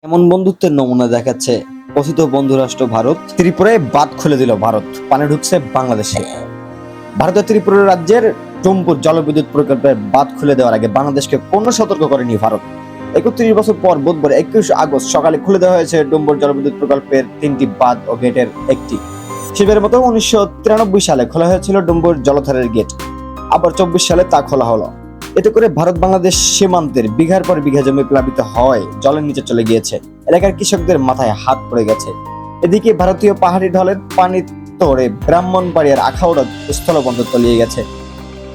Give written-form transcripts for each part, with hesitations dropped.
এমন বন্ধুত্বের নমুনা দেখাচ্ছে কথিত বন্ধুরাষ্ট্র ভারত। ত্রিপুরায় বাঁধ খুলে দিল ভারত, পানি ঢুকছে বাংলাদেশে। ভারতের ত্রিপুরা রাজ্যের টুমপুর জলবিদ্যুৎ প্রকল্পের বাঁধ খুলে দেওয়ার আগে বাংলাদেশকে কোনো সতর্ক করেনি ভারত। ৩১ বছর পর বুধবার ২১ আগস্ট সকালে খুলে দেওয়া হয়েছে ডুম্বুর জলবিদ্যুৎ প্রকল্পের ৩টি বাঁধ ও গেটের একটি। সেবারের মতো ১৯৯৩ সালে খোলা হয়েছিল ডুম্বুর জলধারের গেট, আবার ২৪ সালে তা খোলা হলো। এতে করে ভারত বাংলাদেশ সীমান্তের বিঘার পর বিঘা জমি প্লাবিত হয়, জলের নিচে চলে গিয়েছে। এলাকার কৃষকদের মাথায় হাত পড়ে গেছে। এদিকে ভারতীয় পাহাড়ি ঢলের পানি তোড়ে ব্রাহ্মণবাড়িয়ার আখাউড়া স্থলবন্দর তলিয়ে গেছে।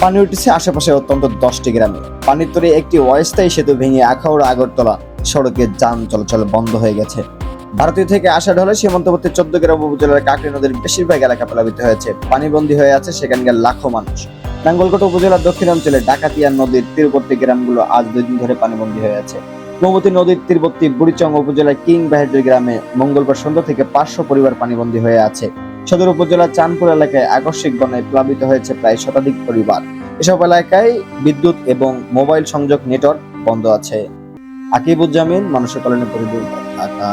পানি উঠেছে আশেপাশে অত্যন্ত 10টি গ্রামে। পানির তোড়ে একটি অস্থায়ী সেতু ভেঙে আখাউড়া আগরতলা সড়কে যান চলাচল বন্ধ হয়ে গেছে। ভারতীয় থেকে আসা ঢলে সীমান্তবর্তী 14 গ্রাম উপজেলার কাকরি নদীর বেশিরভাগ এলাকা প্লাবিত হয়েছে। পানিবন্দী হয়ে আছে সেখানকার লাখো মানুষ। নাঙ্গলকোট উপজেলার দক্ষিণাঞ্চলে ডাকাতিয়া নদীর তীরবর্তী গ্রামগুলো আজ 2 দিন ধরে পানিবন্দী হয়ে আছে। গোমতী নদীর তীরবর্তী বুড়িচং উপজেলার কিং বাহাদুর গ্রামে মঙ্গলবার সন্ধ্যা থেকে 500 পরিবার পানিবন্দী হয়ে আছে। সদর উপজেলার চাঁদপুর এলাকায় আকস্মিক বন্যায় প্লাবিত হয়েছে প্রায় শতাধিক পরিবার। এসব এলাকায় বিদ্যুৎ এবং মোবাইল সংযোগ নেটওয়ার্ক বন্ধ আছে। আকিবুজ্জামিন, মানুষের কল্যাণে পরিবার, ঢাকা।